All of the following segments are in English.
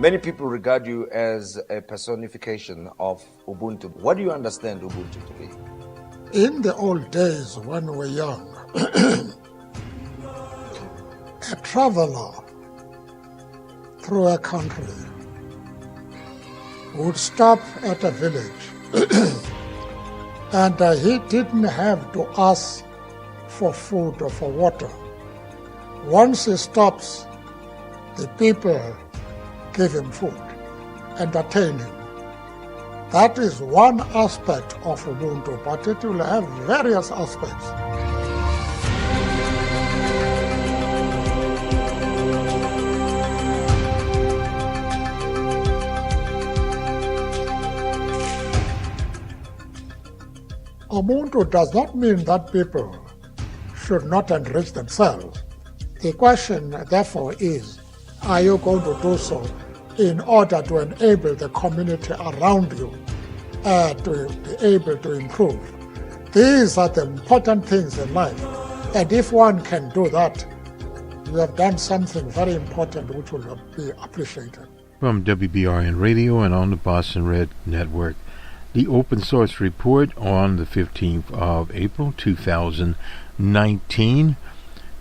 Many people regard you as a personification of Ubuntu. What do you understand Ubuntu to be? In the old days when we were young, a traveler through a country would stop at a village and he didn't have to ask for food or for water. Once he stops, the people give him food, entertain him. That is one aspect of Ubuntu, but it will have various aspects. Ubuntu does not mean that people should not enrich themselves. The question, therefore, is, are you going to do so in order to enable the community around you to be able to improve? These are the important things in life. And if one can do that, you have done something very important which will be appreciated. From WBRN Radio and on the Boston Red Network, the Open Source Report on the 15th of April 2019.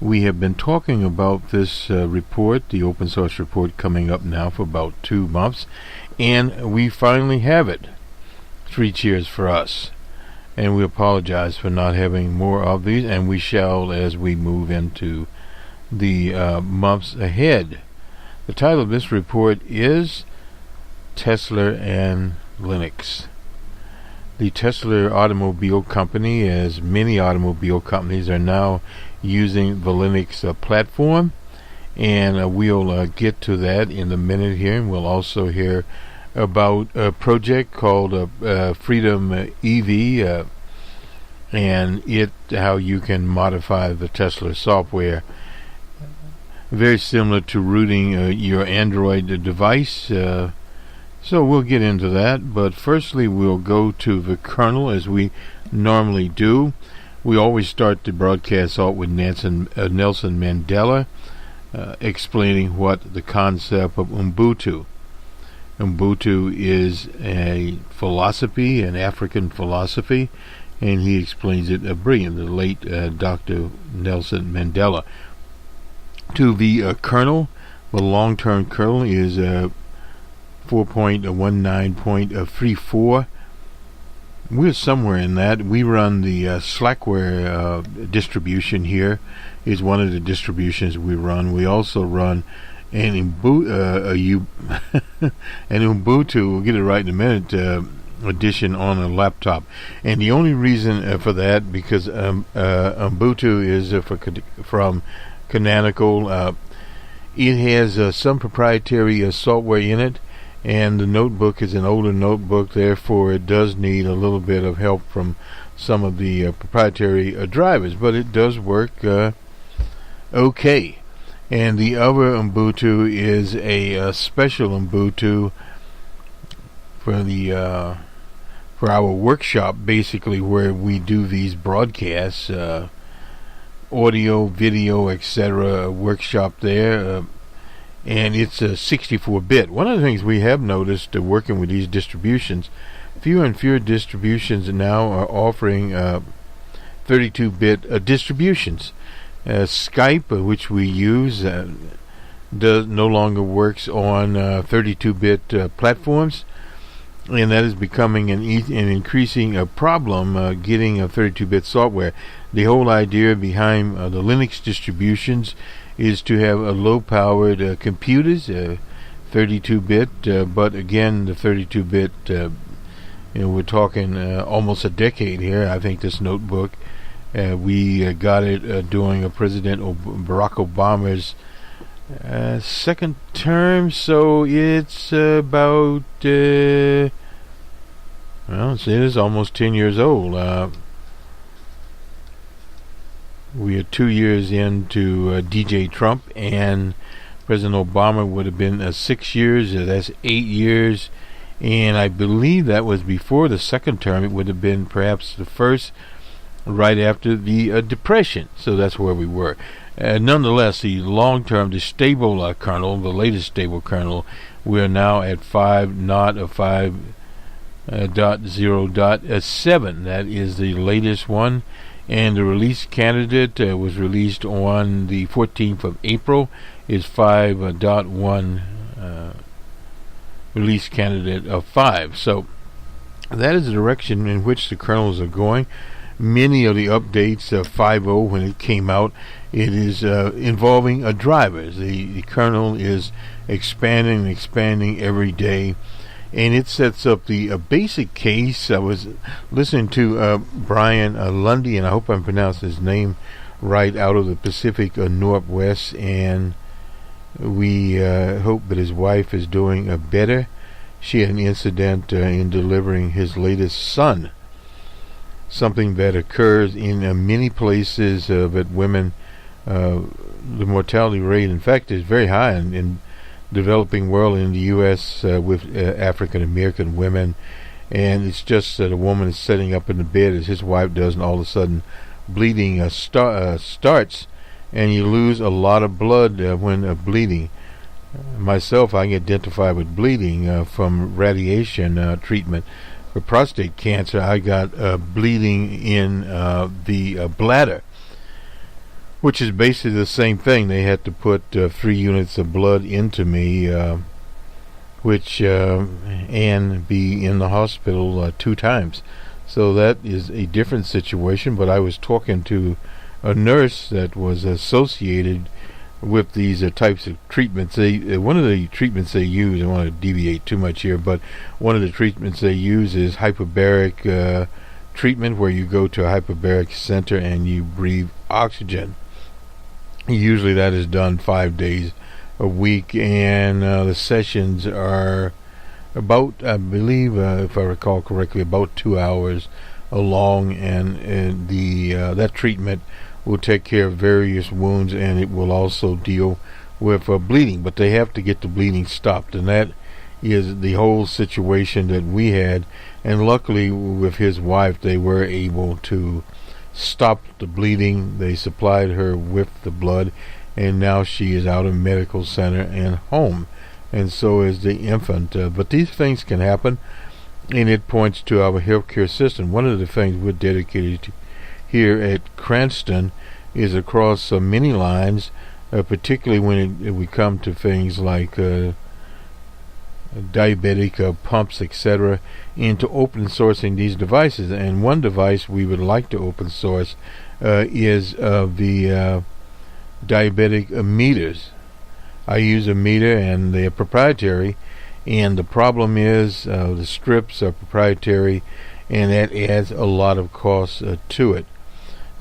We have been talking about this report, the Open Source Report, coming up now for about 2 months, and we finally have it. 3 cheers for us. And we apologize for not having more of these, and we shall as we move into the months ahead. The title of this report is Tesla and Linux. The Tesla automobile company, as many automobile companies, are now using the Linux platform, and we'll get to that in a minute here, and we'll also hear about a project called Freedom EV, and how you can modify the Tesla software. Very similar to rooting your Android device, so we'll get into that, but firstly we'll go to the kernel as we normally do. We always start the broadcast out with Nelson Mandela explaining what the concept of Ubuntu. Ubuntu is a philosophy, an African philosophy, and he explains it brilliantly, the late Dr. Nelson Mandela. To the kernel, the long-term kernel is 4.19.34. We're somewhere in that. We run the Slackware distribution here, is one of the distributions we run. We also run an Ubuntu, we'll get it right in a minute, edition on a laptop. And the only reason for that, because Ubuntu is from Canonical. It has some proprietary software in it, and the notebook is an older notebook, therefore it does need a little bit of help from some of the proprietary drivers, but it does work okay. And the other Ubuntu is a special Ubuntu for the for our workshop, basically, where we do these broadcasts, audio, video, etc. workshop there. And it's a 64-bit. One of the things we have noticed working with these distributions, fewer and fewer distributions now are offering 32-bit distributions. Skype, which we use, no longer works on 32-bit platforms, and that is becoming an increasing problem, getting a 32-bit software. The whole idea behind the Linux distributions is to have a low-powered computers, 32-bit, but again, the 32-bit, we're talking almost a decade here. I think this notebook, we got it during President Barack Obama's second term, so it's about, it is almost 10 years old. We are 2 years into DJ Trump, and President Obama would have been 6 years. That's 8 years, and I believe that was before the second term. It would have been perhaps the first, right after the Depression. So that's where we were. Nonetheless, the long-term, the stable kernel, the latest stable kernel, We are now at 5, not a 5.0.7. That is the latest one. And the release candidate was released on the 14th of April, is 5.1 release candidate of 5. So that is the direction in which the kernels are going. Many of the updates of 5.0, when it came out, it is involving drivers. The kernel is expanding every day, and it sets up the basic case. I was listening to Brian Lundy, and I hope I'm pronouncing his name right, out of the Pacific Northwest, and we hope that his wife is doing better. She had an incident in delivering his latest son, something that occurs in many places, but women, the mortality rate, in fact, is very high in developing world, in the U.S. With African American women. And it's just that a woman is sitting up in the bed as his wife does, and all of a sudden bleeding starts, and you lose a lot of blood when bleeding. Myself, I can identify with bleeding from radiation treatment. For prostate cancer, I got bleeding in the bladder, which is basically the same thing. They had to put 3 units of blood into me, and be in the hospital 2 times. So that is a different situation. But I was talking to a nurse that was associated with these types of treatments. One of the treatments they use, I don't want to deviate too much here, but one of the treatments they use is hyperbaric treatment, where you go to a hyperbaric center and you breathe oxygen. Usually that is done 5 days a week, and the sessions are about, I believe, if I recall correctly, about 2 hours long, and that treatment will take care of various wounds, and it will also deal with bleeding. But they have to get the bleeding stopped, and that is the whole situation that we had. And luckily, with his wife, they were able to stop the bleeding. They supplied her with the blood, and now she is out of medical center and home, and so is the infant. But these things can happen, and it points to our healthcare system. One of the things we're dedicated to here at Cranston is across many lines, particularly when we come to things like diabetic pumps, etc., into open sourcing these devices. And one device we would like to open source is the diabetic meters. I use a meter, and they are proprietary, and the problem is the strips are proprietary, and that adds a lot of cost to it.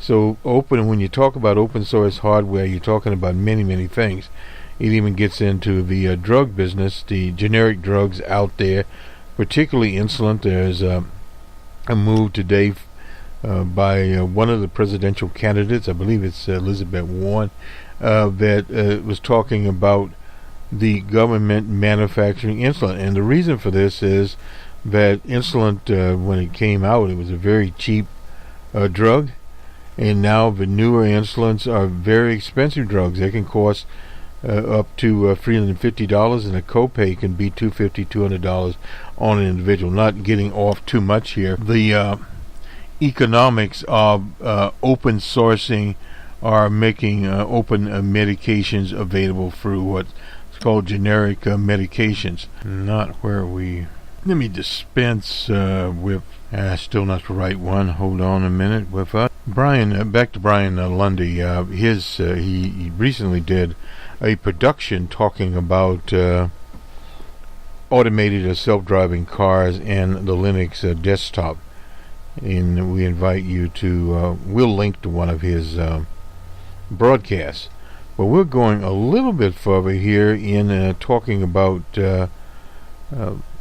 So when you talk about open source hardware, you're talking about many things. It even gets into the drug business, the generic drugs out there, particularly insulin. There's a move today by one of the presidential candidates, I believe it's Elizabeth Warren, that was talking about the government manufacturing insulin. And the reason for this is that insulin, when it came out, it was a very cheap drug. And now the newer insulins are very expensive drugs. They can cost up to $350, and a copay can be $250, $200 on an individual. Not getting off too much here. The economics of open sourcing are making open medications available through what's called generic medications. Not where we... Let me dispense with... still not the right one. Hold on a minute with Brian. Back to Brian Lundy. He recently did a production talking about automated self-driving cars and the Linux desktop. And we invite you to... we'll link to one of his broadcasts. But we're going a little bit further here in talking about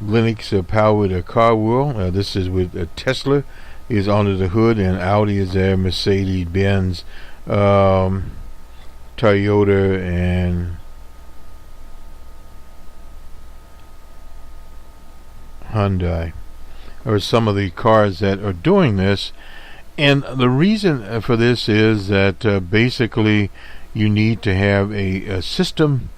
Linux powered car world. This is with Tesla is under the hood, and Audi is there, Mercedes Benz, Toyota, and Hyundai are some of the cars that are doing this. And the reason for this is that basically you need to have a system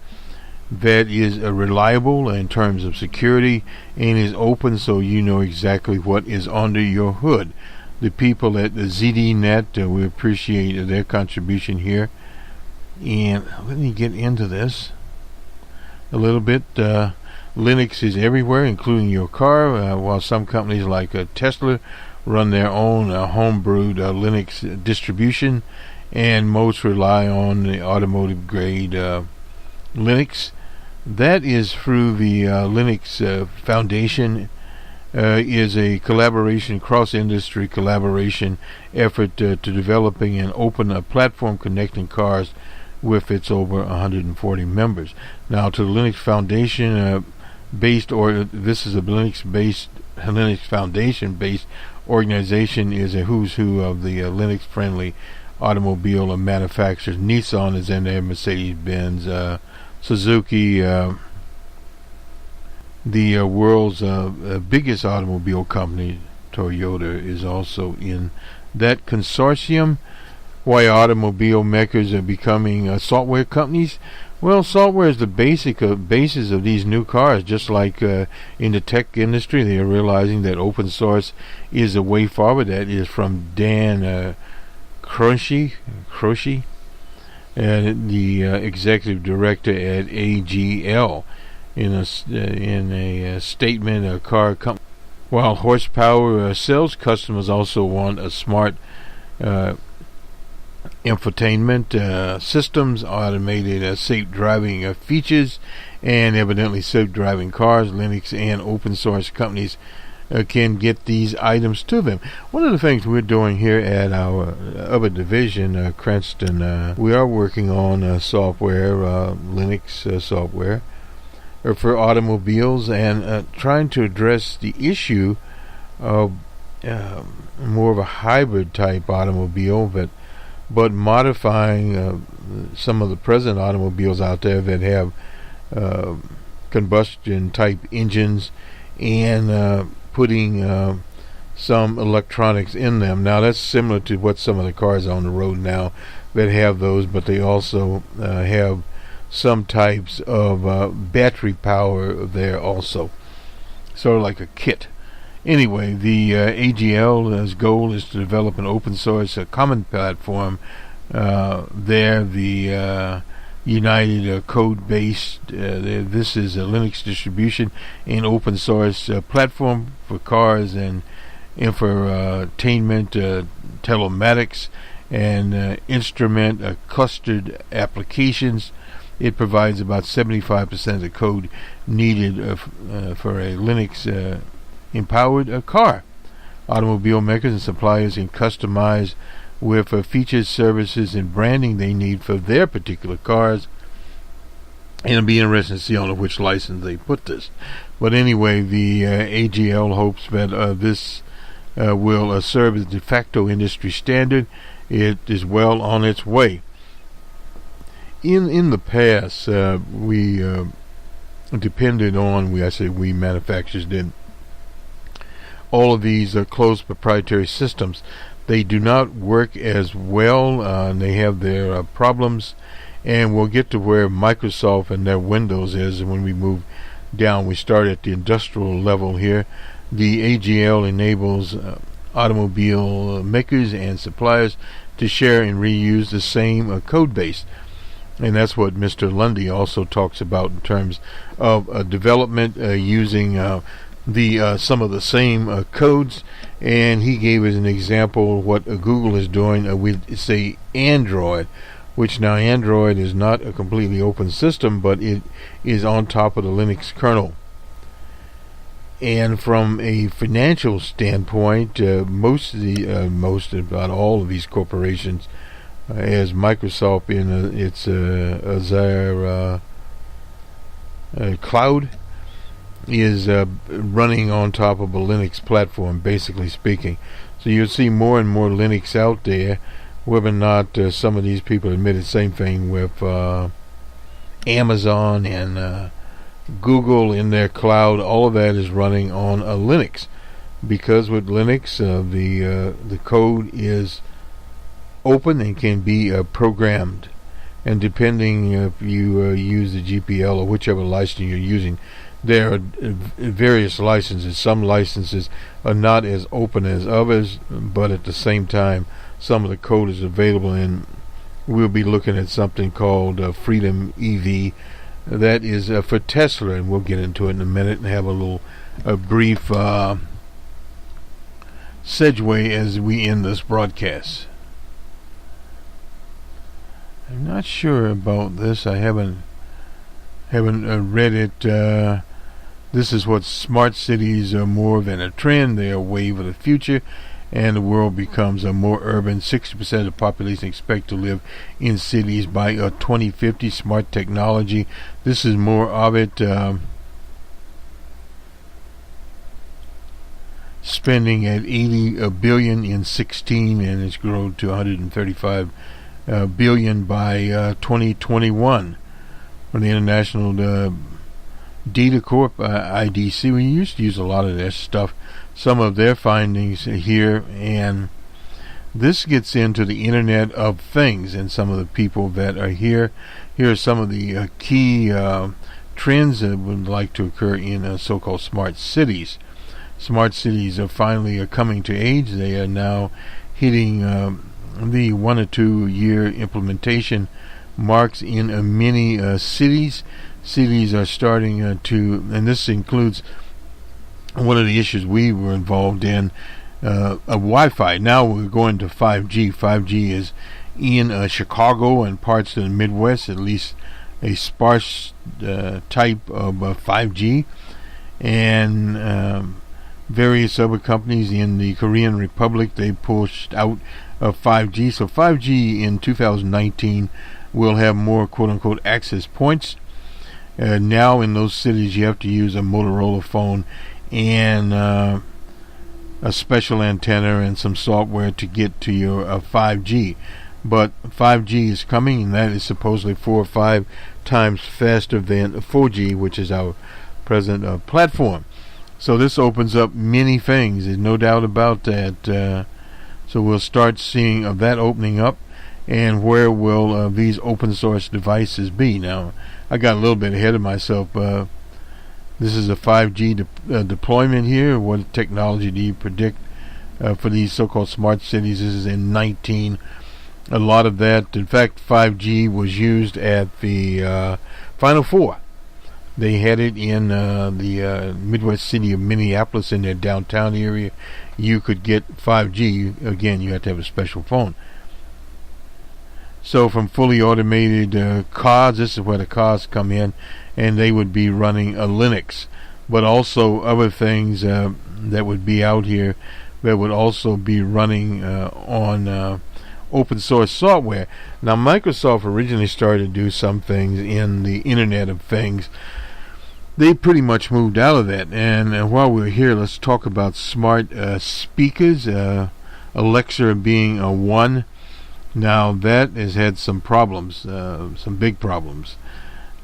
that is reliable in terms of security and is open, so you know exactly what is under your hood. The people at the ZDNet, we appreciate their contribution here. And let me get into this a little bit. Linux is everywhere, including your car, while some companies like Tesla run their own homebrewed Linux distribution, and most rely on the automotive grade Linux. That is through the Linux Foundation. Is a collaboration, cross-industry collaboration effort to developing an open platform connecting cars with its over 140 members. Now, to the Linux Foundation this is a Linux Foundation-based organization, is a who's who of the Linux-friendly automobile manufacturers. Nissan is in there, Mercedes-Benz, Suzuki, the world's biggest automobile company, Toyota, is also in that consortium. Why automobile makers are becoming software companies? Well, software is the basis of these new cars. Just like in the tech industry, they are realizing that open source is a way forward. That is from Dan Croce, the executive director at AGL, in a statement. A car company, while horsepower sells, customers also want a smart infotainment systems, automated safe driving features, and evidently safe driving cars. Linux and open source companies can get these items to them. One of the things we're doing here at our other division, Cranston, we are working on software, Linux software for automobiles, and trying to address the issue of more of a hybrid type automobile, but modifying some of the present automobiles out there that have combustion type engines, and putting some electronics in them. Now that's similar to what some of the cars on the road now that have those, but they also have some types of battery power there also, sort of like a kit. Anyway, the AGL's goal is to develop an open source common platform. The United code based, this is a Linux distribution and open source platform for cars and infotainment, telematics, and instrument clustered applications. It provides about 75% of the code needed for a Linux empowered car. Automobile makers and suppliers can customize with features, services, and branding they need for their particular cars. And it'll be interesting to see on which license they put this. But anyway, the AGL hopes that this will serve as de facto industry standard. It is well on its way. In the past, we depended on, we manufacturers did, all of these closed proprietary systems. They do not work as well, and they have their problems, and we'll get to where Microsoft and their Windows is when we move down. We start at the industrial level here. The AGL enables automobile makers and suppliers to share and reuse the same code base. And that's what Mr. Lundy also talks about in terms of development using some of the same codes. And he gave us an example of what Google is doing with, say, Android, which now Android is not a completely open system, but it is on top of the Linux kernel. And from a financial standpoint, most, if not all of these corporations, as Microsoft in its Azure cloud, is running on top of a Linux platform, basically speaking. So you'll see more and more Linux out there, whether or not some of these people admit the same thing with Amazon and Google in their cloud. All of that is running on a Linux, because with Linux the code is open and can be programmed. and depending if you use the GPL or whichever license you're using, there are various licenses. Some licenses are not as open as others, but at the same time, some of the code is available, and we'll be looking at something called Freedom EV. That is for Tesla, and we'll get into it in a minute and have a brief segue as we end this broadcast. I'm not sure about this. I haven't read it. This is what smart cities are more than a trend. They are a wave of the future, and the world becomes a more urban. 60% of the population expect to live in cities by 2050. Smart technology. This is more of it. Spending at $80 billion in 16, and it's grown to $135 billion by 2021. From the International Data Corp, IDC, we used to use a lot of their stuff. Some of their findings here, and this gets into the Internet of Things and some of the people that are here. Here are some of the key trends that would like to occur in so-called smart cities. Smart cities are finally coming to age. They are now hitting the 1 or 2 year implementation marks in many cities. Cities are starting to, and this includes one of the issues we were involved in, Wi-Fi. Now we're going to 5G. 5G is in Chicago and parts of the Midwest, at least a sparse type of 5G, and various other companies in the Korean Republic, they pushed out 5G. So 5G in 2019 will have more quote-unquote access points. Now in those cities you have to use a Motorola phone and a special antenna and some software to get to your 5G. But 5G is coming, and that is supposedly 4 or 5 times faster than 4G, which is our present platform. So this opens up many things. There's no doubt about that. So we'll start seeing that opening up. And where will these open source devices be? Now, I got a little bit ahead of myself. This is a 5G deployment here. What technology do you predict for these so-called smart cities? This is in 19. A lot of that, in fact, 5G was used at the Final Four. They had it in the Midwest city of Minneapolis in their downtown area. You could get 5G. Again, you have to have a special phone. So from fully automated cars, this is where the cars come in, and they would be running a Linux. But also other things that would be out here that would also be running on open source software. Now, Microsoft originally started to do some things in the Internet of Things. They pretty much moved out of that. And while we're here, let's talk about smart speakers. Alexa being one. Now, that has had some problems, some big problems.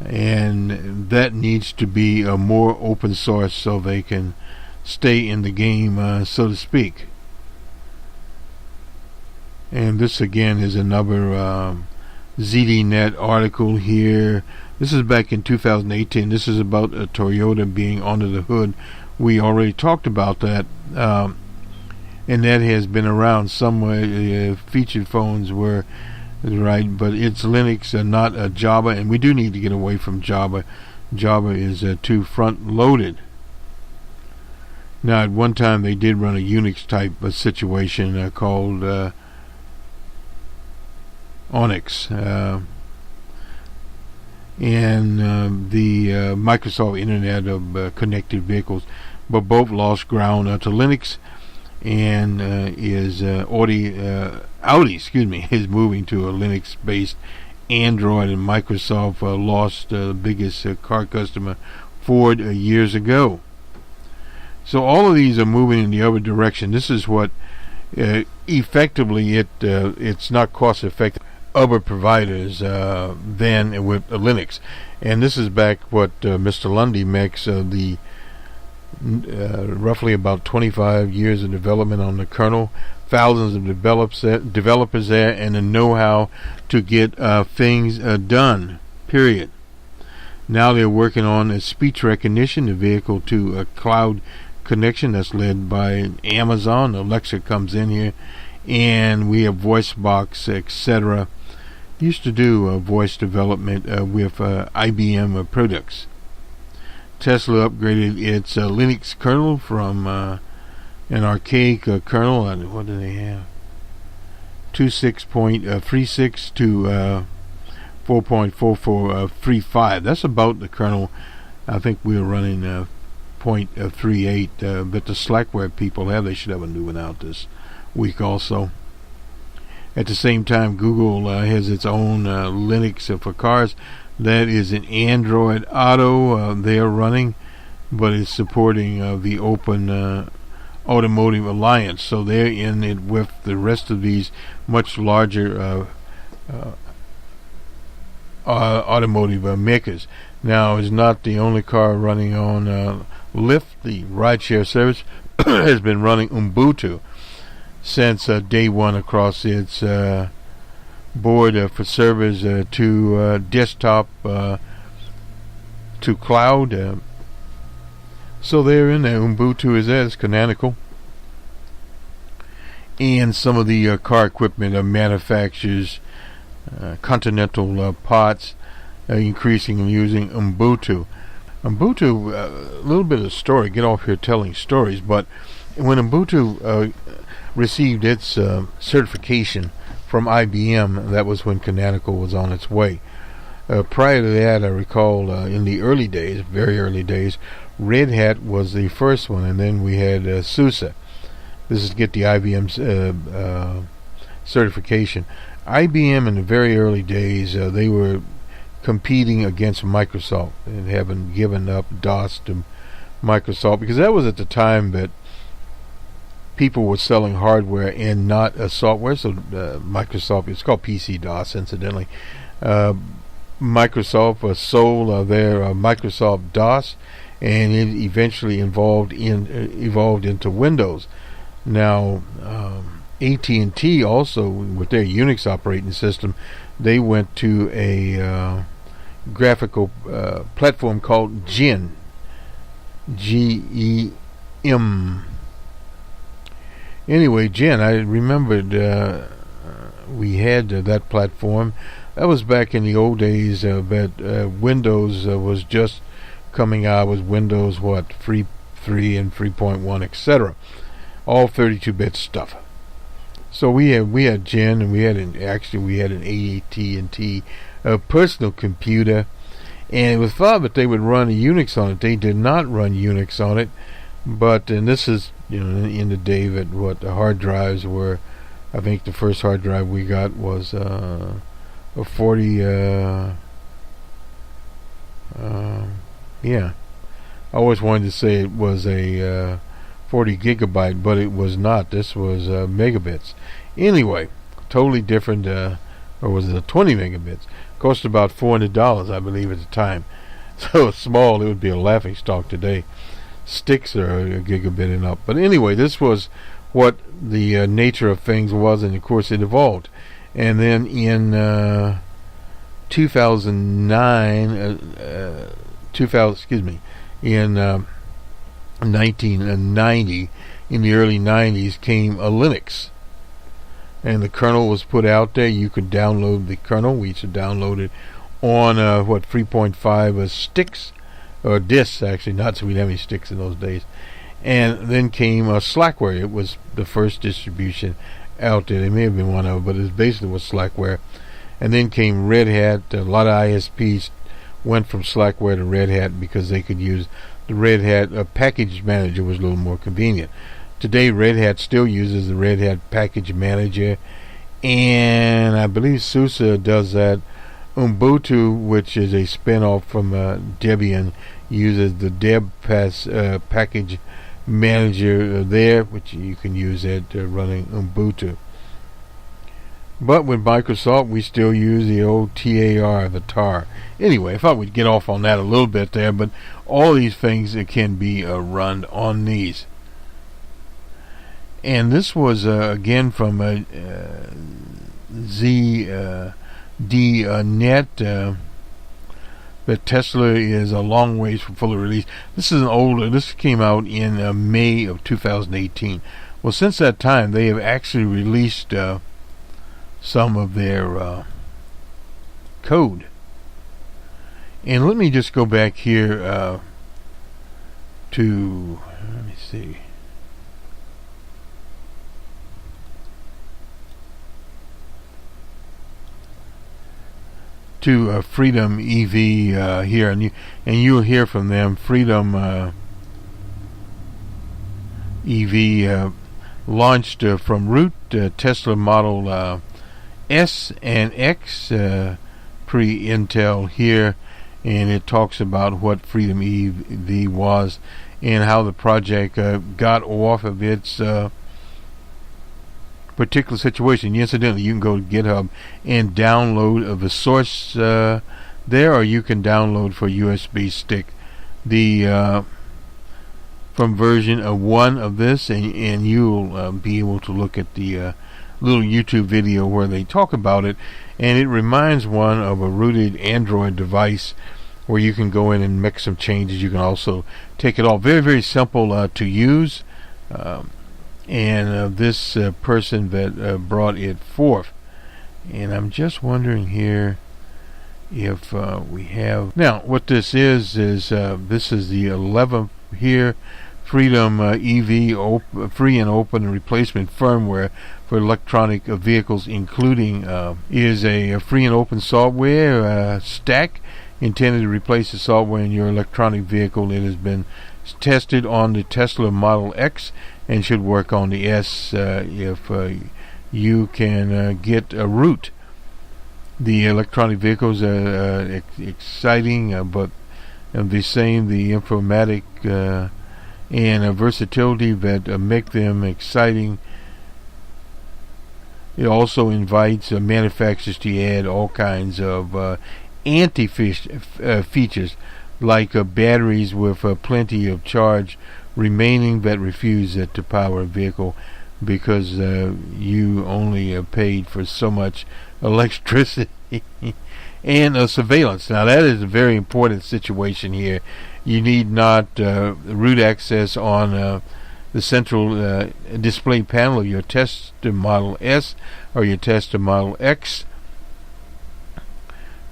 And that needs to be more open source so they can stay in the game, so to speak. And this again is another ZDNet article here. This is back in 2018. This is about a Toyota being under the hood. We already talked about that, and that has been around somewhere. Featured phones were right, but it's Linux and not Java, and we do need to get away from Java. Java is too front-loaded. Now, at one time they did run a Unix type of situation called Onyx, and the Microsoft Internet of Connected Vehicles, but both lost ground to Linux, and Audi is moving to a Linux-based Android, and Microsoft lost the biggest car customer, Ford, years ago. So all of these are moving in the other direction. This is what effectively it's not cost effective. Other providers than with Linux, and this is back what Mr. Lundy makes the roughly about 25 years of development on the kernel. thousands of developers there, and the know-how to get things done, period. Now they're working on a speech recognition, the vehicle to a cloud connection that's led by Amazon. Alexa comes in here, and we have voice box, etc. Used to do voice development with IBM products. Tesla upgraded its Linux kernel from an archaic kernel. What do they have? 26.36 to 4.4435. That's about the kernel. I think we were running 0.38, but the Slackware people they should have a new one out this week also. At the same time, Google has its own Linux for cars. That is an Android Auto they are running, but it's supporting the Open Automotive Alliance. So they're in it with the rest of these much larger automotive makers. Now, it's not the only car running on Lyft. The rideshare service has been running Ubuntu since day one across its board for servers to desktop to cloud. So they're in there. Ubuntu is there. It's canonical. And some of the car equipment manufacturers, Continental Pots, increasingly using Ubuntu. Ubuntu, a little bit of a story, get off here telling stories, but when Ubuntu received its certification from IBM, that was when Canonical was on its way. Prior to that, I recall in the early days, very early days, Red Hat was the first one, and then we had SUSE. This is to get the IBM certification. IBM in the very early days, they were competing against Microsoft and having given up DOS to Microsoft, because that was at the time that people were selling hardware and not software. So Microsoft, it's called PC DOS, incidentally. Microsoft sold their Microsoft DOS, and it eventually evolved into Windows. Now, AT&T also, with their Unix operating system, they went to a graphical platform called GEM. G-E-M. Anyway, GEM, I remembered we had that platform. That was back in the old days, but Windows was just coming out. Was Windows 3 and 3.1, etc. All 32-bit stuff. So we had GEM, and we had an AT&T personal computer, and it was thought that they would run a Unix on it. They did not run Unix on it, and this is in the day that what the hard drives were. I think the first hard drive we got was a 40. I always wanted to say it was a 40 gigabyte, but it was not. This was megabits. Anyway, totally different. Or was it 20 megabits? Cost about $400, I believe, at the time. So small, it would be a laughing stock today. Sticks are a gigabit and up. But anyway, this was what the nature of things was, and of course it evolved. And then in 1990, in the early 90s, came a Linux. And the kernel was put out there. You could download the kernel. We used to download it on 3.5 sticks, or discs actually, not so we didn't have any sticks in those days. And then came Slackware. It was the first distribution out there. There may have been one of them, but it basically was Slackware. And then came Red Hat. A lot of ISPs went from Slackware to Red Hat because they could use the Red Hat package manager. Was a little more convenient. Today, Red Hat still uses the Red Hat package manager, and I believe SUSE does that. Ubuntu, which is a spin-off from Debian, uses the DebPass package manager there, which you can use it running Ubuntu. But with Microsoft, we still use the old TAR, the TAR. Anyway, I thought we'd get off on that a little bit there, but all these things can be run on these. And this was again from ZDNet. That Tesla is a long ways from fully released. This is an older. This came out in May of 2018. Well, since that time, they have actually released some of their code. And let me just go back here to, let me see. To Freedom EV here, and you'll hear from them. Freedom EV launched from root Tesla Model S and X pre-Intel here, and it talks about what Freedom EV was and how the project got off of its particular situation. Incidentally, you can go to GitHub and download the source there, or you can download for USB stick the from version 1 of this, and you'll be able to look at the little YouTube video where they talk about it. And it reminds one of a rooted Android device where you can go in and make some changes. You can also take it off. Very, very simple to use. And this person that brought it forth. And I'm just wondering here if we have... Now, what this is this is the 11th here, Freedom EV free and open replacement firmware for electronic vehicles, including is a free and open software stack intended to replace the software in your electronic vehicle. It has been tested on the Tesla Model X and should work on the S if you can get a root. The electronic vehicles are exciting, but the same, the informatic and versatility that make them exciting. It also invites manufacturers to add all kinds of features, like batteries with plenty of charge remaining that refuse to power a vehicle because you only paid for so much electricity. And surveillance. Now that is a very important situation here. You need not root access on the central display panel of your Tesla Model S or your Tesla Model X.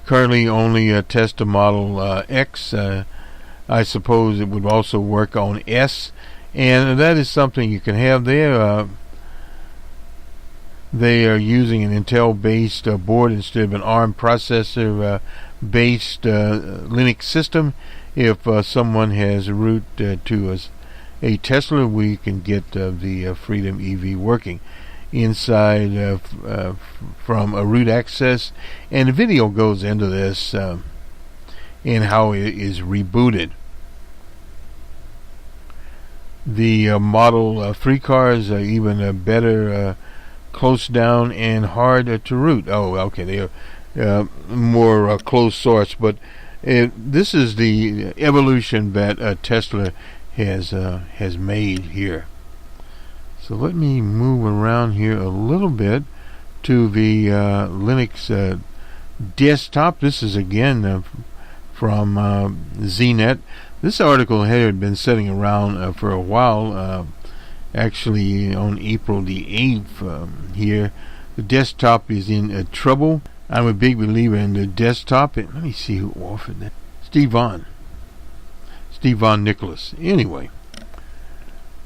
Currently only Tesla Model X. I suppose it would also work on S, and that is something you can have there. They are using an Intel-based board instead of an ARM processor-based Linux system. If someone has root to a Tesla, we can get the Freedom EV working inside from a root access, and the video goes into this and how it is rebooted. The Model 3 cars are even better, close down and hard to root. Oh, okay, they are more closed source, but this is the evolution that Tesla has made here. So let me move around here a little bit to the Linux desktop. This is again from ZNet. This article had been sitting around for a while, actually on April the 8th here. The desktop is in trouble. I'm a big believer in the desktop. Let me see who offered that. Steve Von Nicholas. Anyway,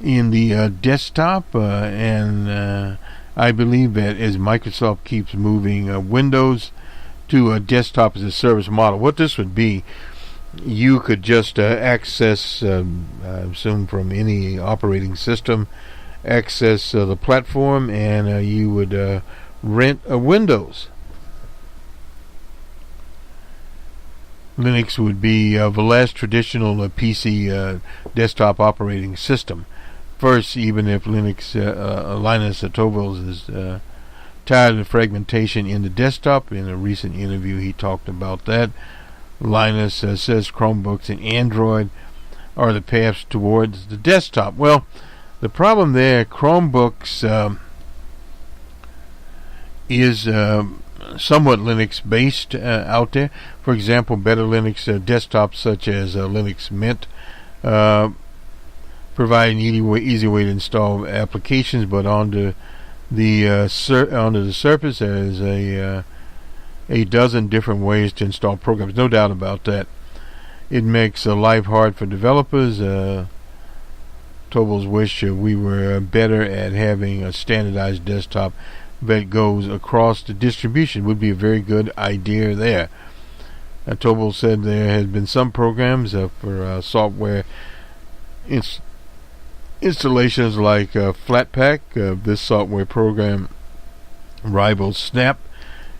in the desktop, and I believe that as Microsoft keeps moving Windows to a desktop as a service model, what this would be, you could just access, I assume from any operating system, access the platform, and you would rent a Windows. Linux would be the last traditional PC desktop operating system. First, even if Linus Torvalds is tired of the fragmentation in the desktop. In a recent interview, he talked about that. Linus says Chromebooks and Android are the paths towards the desktop. Well, The problem there, Chromebooks is somewhat Linux based out there. For example, better Linux desktops such as Linux Mint provide an easy way to install applications, but onto the Surface there's a dozen different ways to install programs. No doubt about that. It makes life hard for developers. Tobel's wish we were better at having a standardized desktop that goes across the distribution would be a very good idea there. Tobel said there has been some programs for software installations like Flatpak. This software program rivals Snap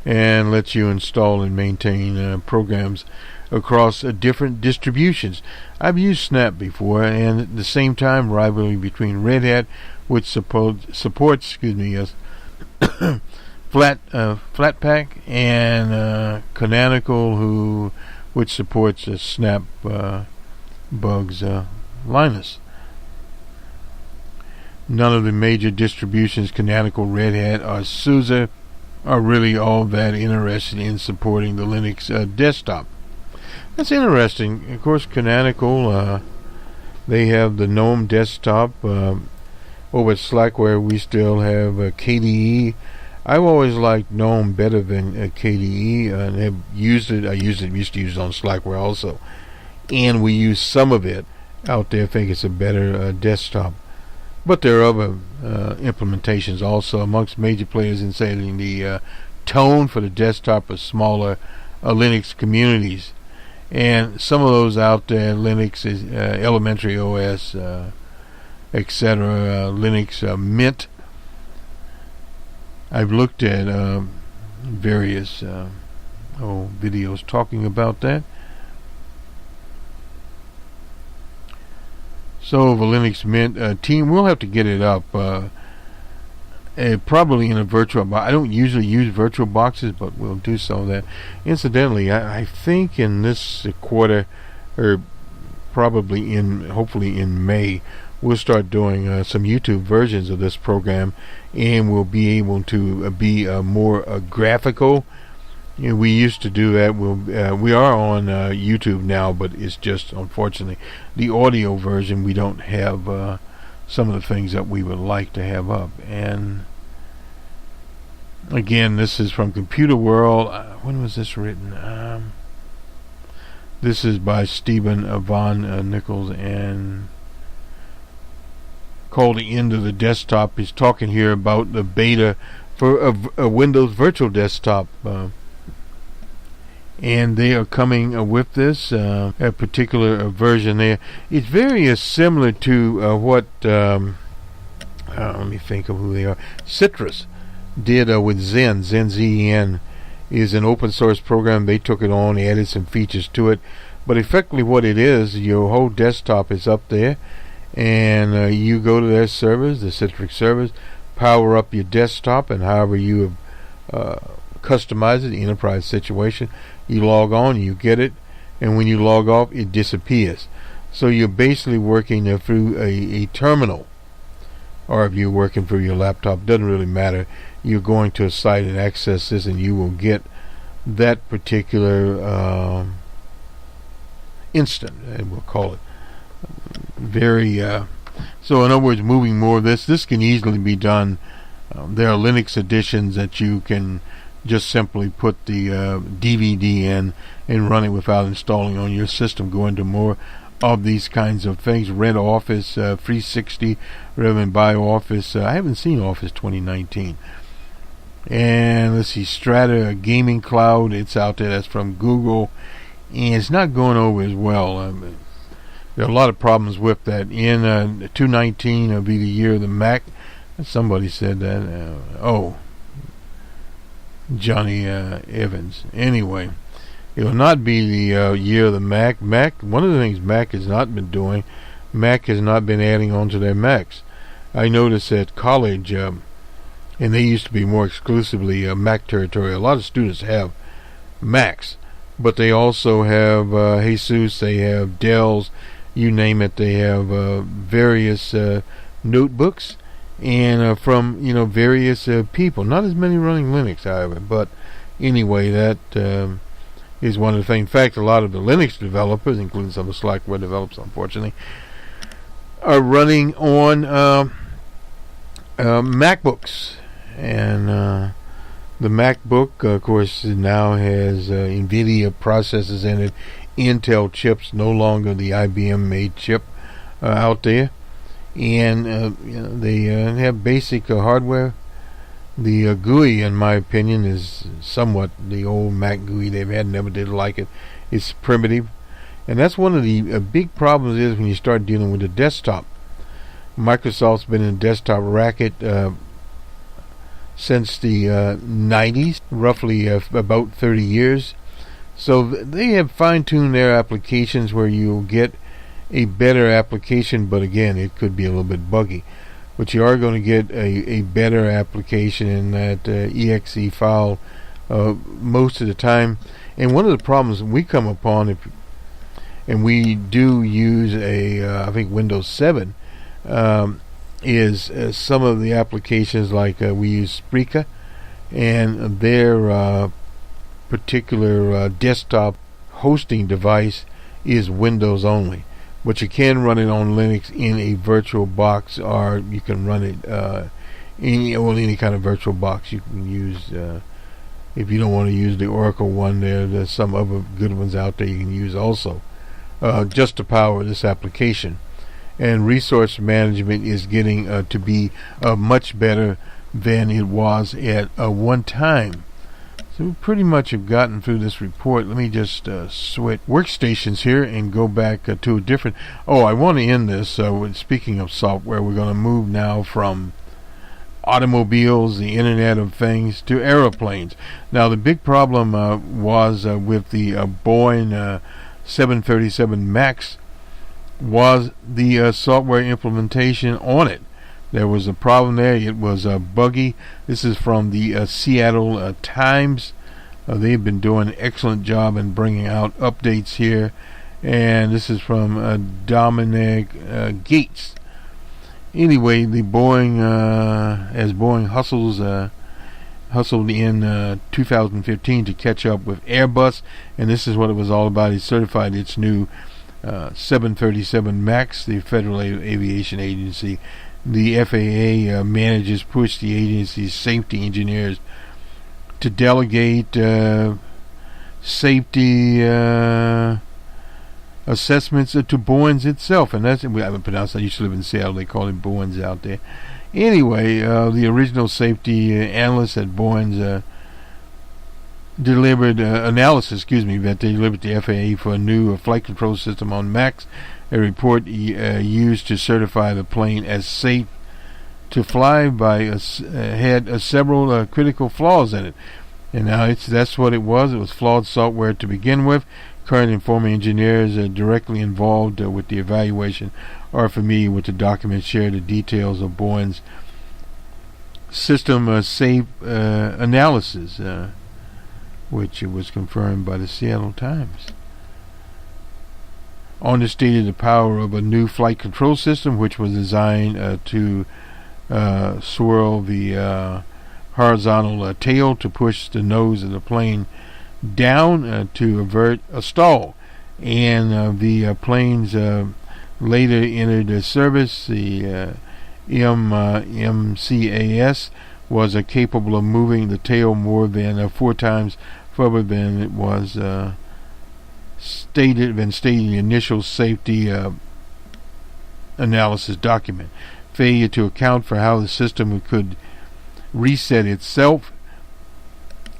and lets you install and maintain programs across different distributions. I've used Snap before, and at the same time, rivalry between Red Hat, which supports Flatpak, and Canonical, which supports Snap Bugs Linus. None of the major distributions, Canonical, Red Hat, or SUSE, are really all that interested in supporting the Linux desktop. That's interesting. Of course, Canonical, they have the GNOME desktop. Over at Slackware, we still have KDE. I've always liked GNOME better than KDE, and have used it. Used to use it on Slackware also, and we use some of it out there. I think it's a better desktop. But there are other implementations also amongst major players in setting the tone for the desktop of smaller Linux communities. And some of those out there, Linux is Elementary OS, etc., Linux Mint. I've looked at various videos talking about that. So the Linux Mint team, we'll have to get it up probably in a virtual box. I don't usually use virtual boxes, but we'll do some of that. Incidentally, I think in this quarter, or probably hopefully in May, we'll start doing some YouTube versions of this program, and we'll be able to be more graphical. You know, we used to do that. We are on YouTube now, but it's just, unfortunately, the audio version, we don't have some of the things that we would like to have up. And again, this is from Computer World. When was this written? This is by Stephen Von Nichols, and called The End of the Desktop. He's talking here about the beta for a Windows Virtual Desktop. And they are coming with this a particular version there. It's very similar to what let me think of who they are. Citrus did with Zen. Zen is an open source program. They took it on, added some features to it, but effectively what it is, your whole desktop is up there, and you go to their servers, the Citrix servers, power up your desktop, and however you customize it, the enterprise situation, you log on, you get it, and when you log off, it disappears. So you're basically working through a terminal, or if you're working through your laptop, doesn't really matter. You're going to a site and access this, and you will get that particular instant, and we'll call it very so in other words, moving more of this can easily be done. There are Linux editions that you can just simply put the DVD in and run it without installing on your system. Go into more of these kinds of things. Rent Office 360 rather than buy Office. I haven't seen Office 2019. And let's see, Strata Gaming Cloud. It's out there. That's from Google, and it's not going over as well. There are a lot of problems with that. In 2019 will be the year of the Mac. Somebody said that. Johnny Evans. Anyway, it will not be the year of the Mac. One of the things Mac has not been doing, Mac has not been adding on to their Macs. I noticed at college, and they used to be more exclusively Mac territory. A lot of students have Macs, but they also have ASUS, they have Dells, you name it. They have various notebooks, and from various people. Not as many running Linux, however, but anyway, that is one of the things. In fact, a lot of the Linux developers, including some of the Slackware developers, unfortunately, are running on MacBooks. And the MacBook, of course, now has NVIDIA processors in it, Intel chips, no longer the IBM-made chip out there. And they have basic hardware. The GUI, in my opinion, is somewhat the old Mac GUI they've had. Never did like it. It's primitive. And that's one of the big problems is when you start dealing with the desktop. Microsoft's been in the desktop racket since the 90s, roughly about 30 years. So they have fine-tuned their applications where you'll get a better application, but again, it could be a little bit buggy. But you are going to get a better application in that exe file most of the time. And one of the problems we come upon, and we do use I think Windows 7, is some of the applications like we use Spreaker, and their particular desktop hosting device is Windows only. But you can run it on Linux in a virtual box, or you can run it any kind of virtual box you can use. If you don't want to use the Oracle one, there's some other good ones out there you can use also, just to power this application. And resource management is getting to be much better than it was at one time. So we pretty much have gotten through this report. Let me just switch workstations here and go back to a different... Oh, I want to end this with, speaking of software, we're going to move now from automobiles, the Internet of Things, to aeroplanes. Now, the big problem was with the Boeing 737 MAX was the software implementation on it. There was a problem there. It was buggy. This is from the Seattle Times. They've been doing an excellent job in bringing out updates here. And this is from Dominic Gates. Anyway, the Boeing, as Boeing hustled in 2015 to catch up with Airbus, and this is what it was all about. It certified its new 737 MAX, the Federal Aviation Agency. The FAA manages push the agency's safety engineers to delegate safety assessments to Boeing's itself, and that's, I haven't pronounced that. I used to live in Seattle. They call it Boeing's out there. Anyway, the original safety analysts at Boeing's delivered analysis, that they delivered to the FAA for a new flight control system on MAX. A report used to certify the plane as safe to fly had several critical flaws in it. And now that's what it was. It was flawed software to begin with. Current and former engineers directly involved with the evaluation are familiar with the documents, share the details of Boeing's system safe analysis, which was confirmed by the Seattle Times. Understated the power of a new flight control system, which was designed to swirl the horizontal tail to push the nose of the plane down to avert a stall. And the planes later entered service. The MCAS was capable of moving the tail more than 4 times further than it was stated in the initial safety analysis document. Failure to account for how the system could reset itself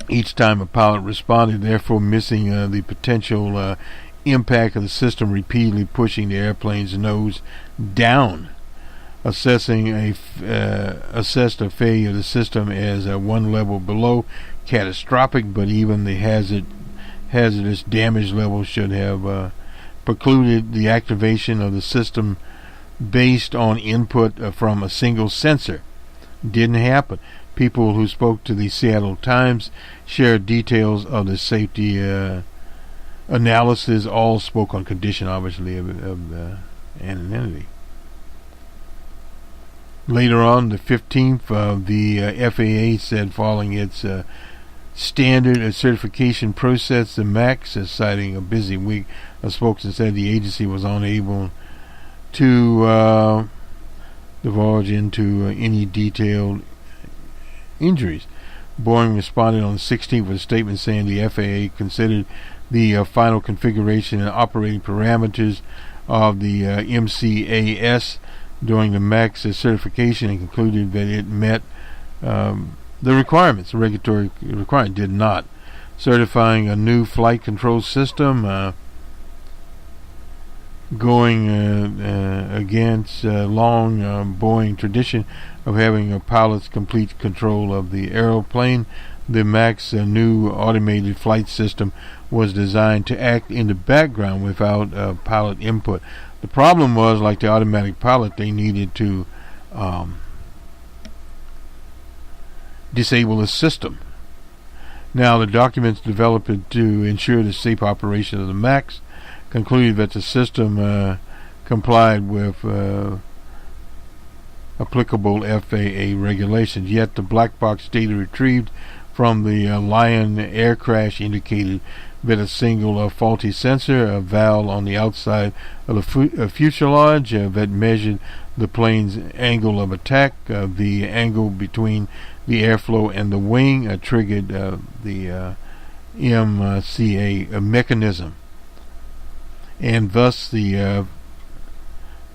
each time a pilot responded, therefore missing the potential impact of the system, repeatedly pushing the airplane's nose down. Assessed a failure of the system as one level below catastrophic, but even the hazardous damage level should have precluded the activation of the system based on input from a single sensor. Didn't happen. People who spoke to the Seattle Times shared details of the safety analysis. All spoke on condition, obviously, of anonymity. Later on, the 15th, the FAA said following its standard certification process, the MAX, citing a busy week, a spokesman said the agency was unable to divulge into any detailed injuries. Boeing responded on the 16th with a statement saying the FAA considered the final configuration and operating parameters of the MCAS during the MAX certification and concluded that it met the requirements. The regulatory requirement did not. Certifying a new flight control system going against long Boeing tradition of having pilots complete control of the aeroplane. The MAX new automated flight system was designed to act in the background without pilot input. The problem was, like the automatic pilot, they needed to disable the system. Now, the documents developed to ensure the safe operation of the MAX concluded that the system complied with applicable FAA regulations. Yet the black box data retrieved from the Lion air crash indicated that a single faulty sensor, a valve on the outside of the fuselage that measured the plane's angle of attack, the angle between the airflow and the wing, triggered the MCA mechanism. And thus the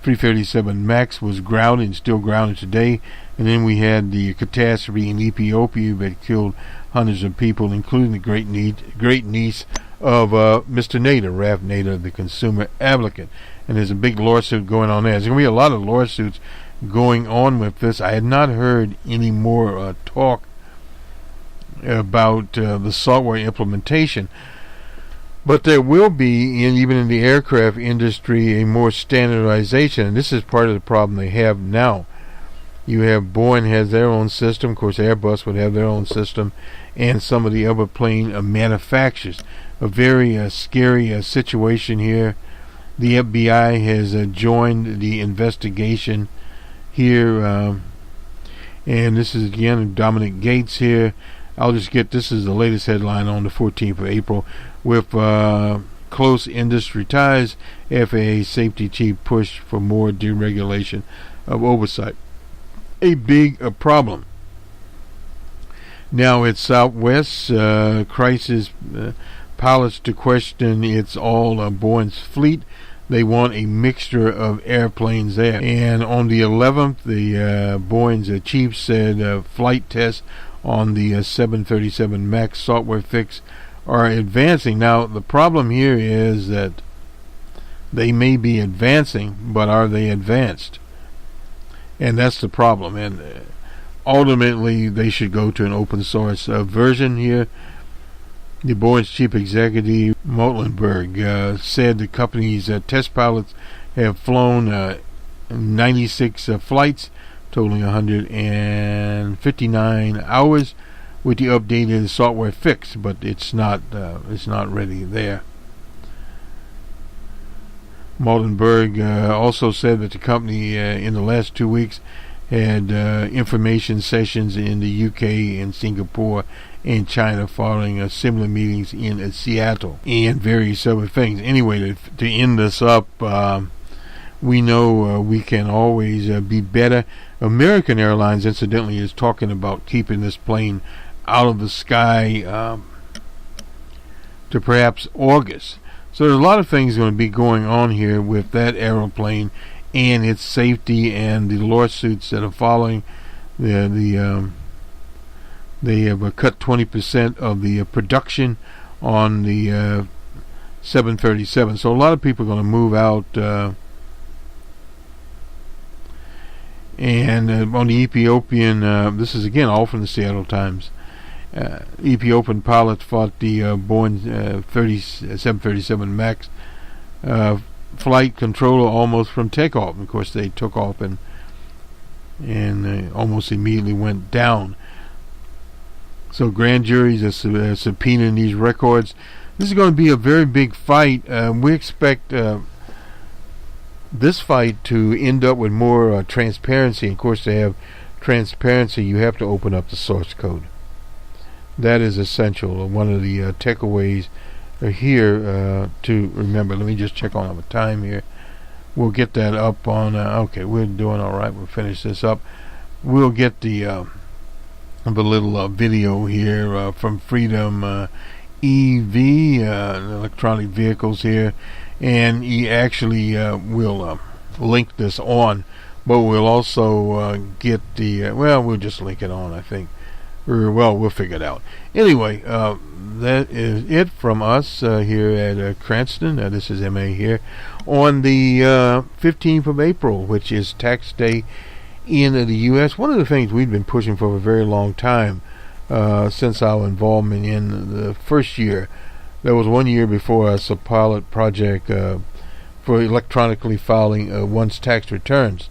337 MAX was grounded and still grounded today. And then we had the catastrophe in Ethiopia that killed hundreds of people, including the great niece of Mr. Nader, Raf Nader, the consumer advocate. And there's a big lawsuit going on there. There's going to be a lot of lawsuits going on with this. I had not heard any more talk about the software implementation. But there will be, even in the aircraft industry, a more standardization. And this is part of the problem they have now. You have Boeing has their own system. Of course, Airbus would have their own system. And some of the other plane manufacturers. A very scary situation here. The FBI has joined the investigation here. And this is, again, Dominic Gates here. I'll just get, this is the latest headline on the 14th of April. With close industry ties, FAA safety chief pushed for more deregulation of oversight. A big problem. Now it's Southwest crisis pilots to question it's all Boeing's fleet. They want a mixture of airplanes there. And on the 11th, the Boeing's chief said flight tests on the 737 MAX software fix are advancing. Now, the problem here is that they may be advancing, but are they advanced? And that's the problem. And ultimately, they should go to an open source version here. The Boeing's chief executive, Motlenberg, said the company's test pilots have flown 96 flights, totaling 159 hours, with the updated software fix, but it's not ready there. Moldenberg also said that the company in the last 2 weeks had information sessions in the UK and Singapore and China following similar meetings in Seattle and various other things. Anyway, to end this up, we know we can always be better. American Airlines, incidentally, is talking about keeping this plane out of the sky to perhaps August. So there's a lot of things going to be going on here with that aeroplane and its safety and the lawsuits that are following. They have cut 20% of the production on the 737. So a lot of people are going to move out. And on the Ethiopian, this is again all from the Seattle Times. Ethiopian pilots fought the Boeing 737 MAX flight controller almost from takeoff. Of course, they took off and almost immediately went down. So grand juries are subpoenaing these records. This is going to be a very big fight. We expect this fight to end up with more transparency. Of course, to have transparency, you have to open up the source code. That is essential. One of the takeaways here to remember. Let me just check on our time here. We'll get that up on. Okay, we're doing all right. We'll finish this up. We'll get the little video here from Freedom EV, electronic vehicles here, and he actually will link this on, but we'll also get the we'll just link it on, I think, or we'll figure it out. Anyway, that is it from us here at Cranston. This is MA here on the 15th of April, which is tax day in the U.S. One of the things we've been pushing for a very long time since our involvement in the first year. There was 1 year before us a pilot project for electronically filing one's tax returns.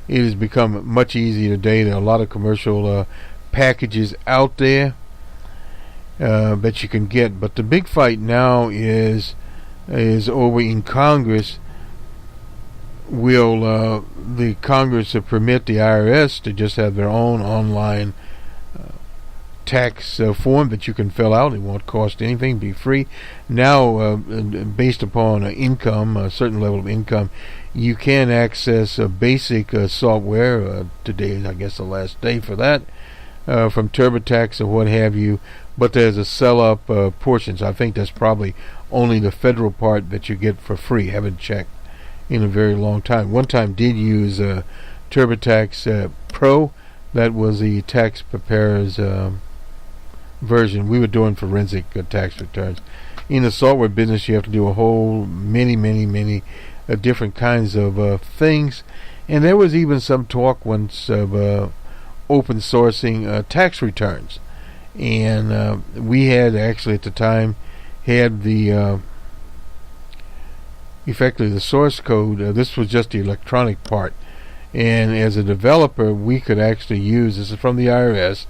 It has become much easier today. There are a lot of commercial packages out there that you can get, but the big fight now is over in Congress. Will the Congress permit the IRS to just have their own online tax form that you can fill out? It won't cost anything, be free. Now, based upon income, a certain level of income, you can access basic software. Today is, I guess, the last day for that, from TurboTax or what have you. But there's a sell-up portion, so I think that's probably only the federal part that you get for free. Haven't checked in a very long time. One time did use TurboTax Pro. That was the tax preparer's version. We were doing forensic tax returns. In the software business, you have to do a whole many different kinds of things, and there was even some talk once of open sourcing tax returns, and we had actually at the time had the effectively the source code. This was just the electronic part, and as a developer we could actually use this is from the IRS,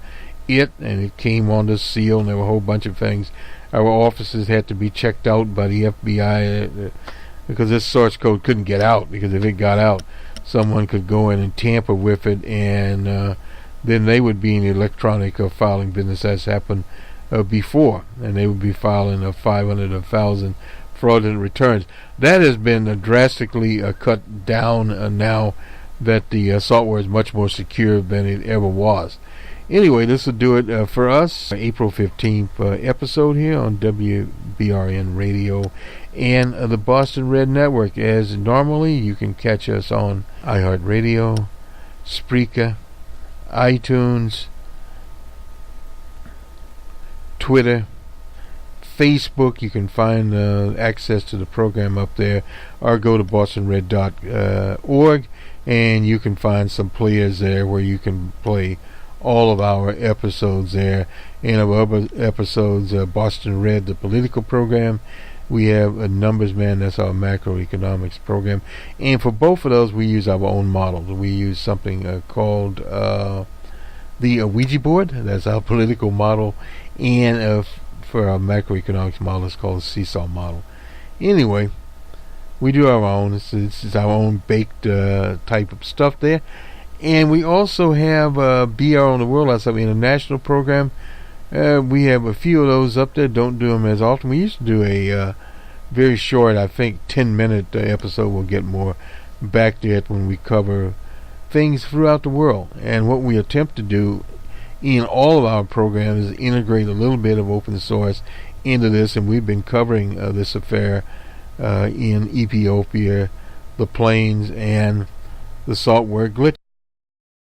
and it came on the seal, and there were a whole bunch of things. Our offices had to be checked out by the FBI because this source code couldn't get out, because if it got out, someone could go in and tamper with it, and then they would be in the electronic filing business as happened before, and they would be filing 500 or 1,000 fraudulent returns. That has been drastically cut down now that the software is much more secure than it ever was. Anyway, this will do it for us. April 15th episode here on WBRN Radio and the Boston Red Network. As normally, you can catch us on iHeartRadio, Spreaker, iTunes, Twitter, Facebook. You can find access to the program up there, or go to bostonred.org, and you can find some players there where you can play all of our episodes there. And our other episodes, Boston Red, the political program, we have a Numbers Man, that's our macroeconomics program, and for both of those we use our own models. We use something called the Ouija board, that's our political model, and for our macroeconomics model it's called the Seesaw model. Anyway, we do our own. This is our own baked type of stuff there. And we also have BR on the World, that's our international program. We have a few of those up there. Don't do them as often. We used to do a very short, I think 10-minute episode. We'll get more back to it when we cover things throughout the world. And what we attempt to do in all of our programs is integrate a little bit of open source into this. And we've been covering this affair in Ethiopia, the plains, and the saltware glitch.